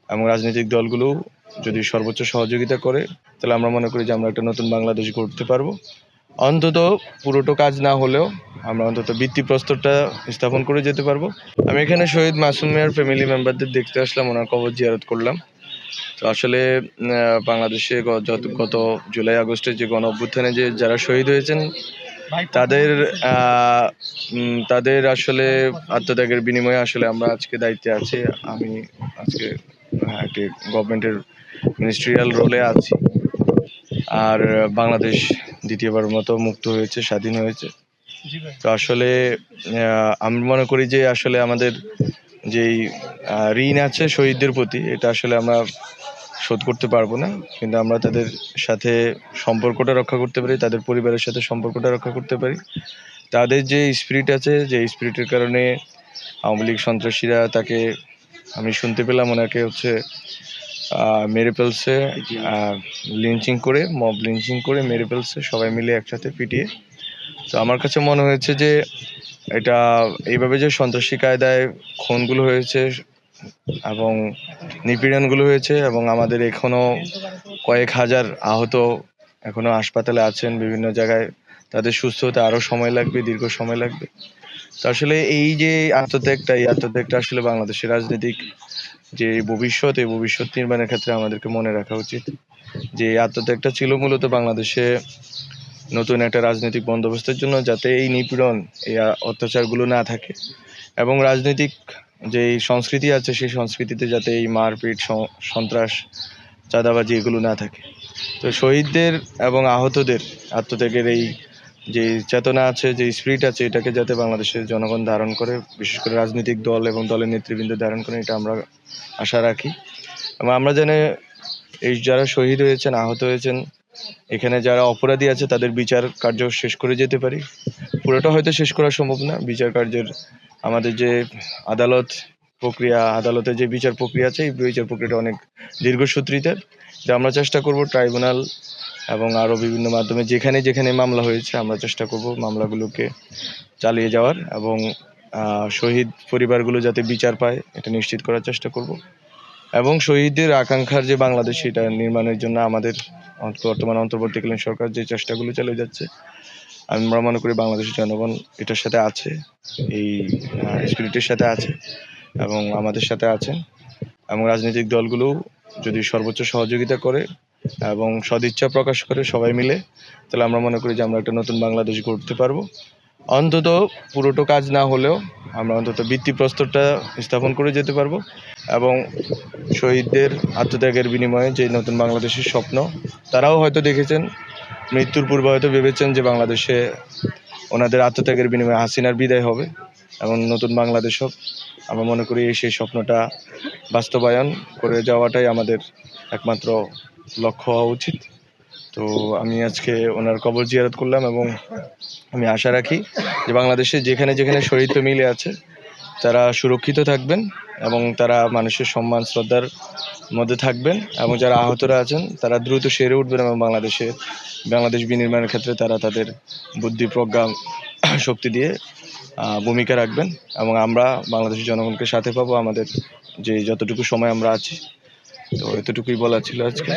এবং রাজনৈতিক দলগুলো যদি সর্বোচ্চ সহযোগিতা করে, তাহলে আমরা মনে করি যে আমরা একটা নতুন বাংলাদেশ গড়তে পারবো। অন্তত পুরোটো কাজ না হলেও আমরা অন্তত ভিত্তিপ্রস্তরটা স্থাপন করে যেতে পারবো। আমি এখানে শহীদ মাসুম মিয়ার ফ্যামিলি মেম্বারদের দেখতে আসলাম, ওনার কবর জিয়ারত করলাম। তো আসলে বাংলাদেশে গত জুলাই আগস্টে যে গণ অভ্যুত্থানে যে যারা শহীদ হয়েছেন তাদের তাদের আসলে আত্মত্যাগের বিনিময়ে আসলে আমরা আজকে দায়িত্বে আছি। আমি আজকে একটি গভর্নমেন্টের মিনিস্ট্রিয়াল রোলে আছি। আর বাংলাদেশ দ্বিতীয়বার মতো মুক্ত হয়েছে, স্বাধীন হয়েছে। তো আসলে আমি মনে করি যে আসলে আমাদের যেই ঋণ আছে শহীদদের প্রতি, এটা আসলে আমরা শোধ করতে পারবো না, কিন্তু আমরা তাদের সাথে সম্পর্কটা রক্ষা করতে পারি, তাদের পরিবারের সাথে সম্পর্কটা রক্ষা করতে পারি। তাদের যে স্পিরিট আছে, যে স্পিরিটের কারণে আওয়ামী লীগ সন্ত্রাসীরা তাকে, আমি শুনতে পেলাম ওনাকে মেরে ফেলছে, লিঞ্চিং করে, মব লিঞ্চিং করে মেরে ফেলছে, সবাই মিলে একসাথে পিটিয়ে। তো আমার কাছে মনে হয়েছে যে এটা এইভাবে যে সন্ত্রাসী কায়দায় খুনগুলো হয়েছে এবং নিপীড়নগুলো হয়েছে, এবং আমাদের এখনো কয়েক হাজার আহত এখনো হাসপাতালে আছেন বিভিন্ন জায়গায়, তাদের সুস্থ হতে আরও সময় লাগবে, দীর্ঘ সময় লাগবে। তো আসলে এই যে আত্মত্যাগটা আসলে বাংলাদেশের রাজনৈতিক যে ভবিষ্যৎ, এই ভবিষ্যৎ নির্মাণের ক্ষেত্রে আমাদেরকে মনে রাখা উচিত যে আত্মত্যাগটা ছিল মূলত বাংলাদেশে নতুন একটা রাজনৈতিক বন্দোবস্তের জন্য, যাতে এই নিপীড়ন, এই অত্যাচারগুলো না থাকে, এবং রাজনৈতিক যে সংস্কৃতি আছে সেই সংস্কৃতিতে যাতে এই মারপিট, সন্ত্রাস, চাঁদাবাজি এগুলো না থাকে। তো শহীদদের এবং আহতদের আত্মত্যাগের এই যে চেতনা আছে, যে স্পিরিট আছে, এটাকে যাতে বাংলাদেশের জনগণ ধারণ করে, বিশেষ করে রাজনৈতিক দল এবং দলের নেতৃবৃন্দ ধারণ করে, এটা আমরা আশা রাখি। এবং আমরা জানি এই যারা শহীদ হয়েছেন, আহত হয়েছেন, এখানে যারা অপরাধী আছে তাদের বিচার কার্য শেষ করে যেতে পারি। পুরোটা হয়তো শেষ করা সম্ভব না, বিচার কার্যের আমাদের যে আদালতের যে বিচার প্রক্রিয়া আছে, এই বিচার প্রক্রিয়াটা অনেক দীর্ঘসূত্রিতার। যে আমরা চেষ্টা করব ট্রাইব্যুনাল এবং আরও বিভিন্ন মাধ্যমে যেখানে যেখানে মামলা হয়েছে আমরা চেষ্টা করব মামলাগুলোকে চালিয়ে যাওয়ার, এবং শহীদ পরিবারগুলো যাতে বিচার পায় এটা নিশ্চিত করার চেষ্টা করব। এবং শহীদদের আকাঙ্ক্ষার যে বাংলাদেশ, এটা নির্মাণের জন্য আমাদের বর্তমান অন্তর্বর্তীকালীন সরকার যে চেষ্টাগুলো চালিয়ে যাচ্ছে, আমরা মনে করি বাংলাদেশের জনগণ এটার সাথে আছে, এই স্পিরিটের সাথে আছে এবং আমাদের সাথে আছেন। এবং রাজনৈতিক দলগুলো যদি সর্বোচ্চ সহযোগিতা করে এবং সদিচ্ছা প্রকাশ করে সবাই মিলে, তাহলে আমরা মনে করি যে আমরা একটা নতুন বাংলাদেশ গড়তে পারবো। অন্তত পুরোটো কাজ না হলেও আমরা অন্তত ভিত্তিপ্রস্তরটা স্থাপন করে যেতে পারবো, এবং শহীদদের আত্মত্যাগের বিনিময়ে যে নতুন বাংলাদেশের স্বপ্ন, তারাও হয়তো দেখেছেন, মৃত্যুর পূর্বে হয়তো ভেবেছেন যে বাংলাদেশে ওনাদের আত্মত্যাগের বিনিময়ে হাসিনার বিদায় হবে এবং নতুন বাংলাদেশ হোক। আমরা মনে করি সেই স্বপ্নটা বাস্তবায়ন করে যাওয়াটাই আমাদের একমাত্র লক্ষ্য হওয়া উচিত। তো আমি আজকে ওনার কবর জিয়ারত করলাম, এবং আমি আশা রাখি যে বাংলাদেশে যেখানে যেখানে শহীদ ফ্যামিলি আছে তারা সুরক্ষিত থাকবেন এবং তারা মানুষের সম্মান শ্রদ্ধার মধ্যে থাকবেন, এবং যারা আহতরা আছেন তারা দ্রুত সেরে উঠবেন এবং বাংলাদেশ বিনির্মাণের ক্ষেত্রে তারা তাদের বুদ্ধি, প্রজ্ঞা, শক্তি দিয়ে ভূমিকা রাখবেন, এবং আমরা বাংলাদেশের জনগণকে সাথে পাবো আমাদের যে যতটুকু সময় আমরা আছি। তো এতটুকুই বলার ছিল আজকে।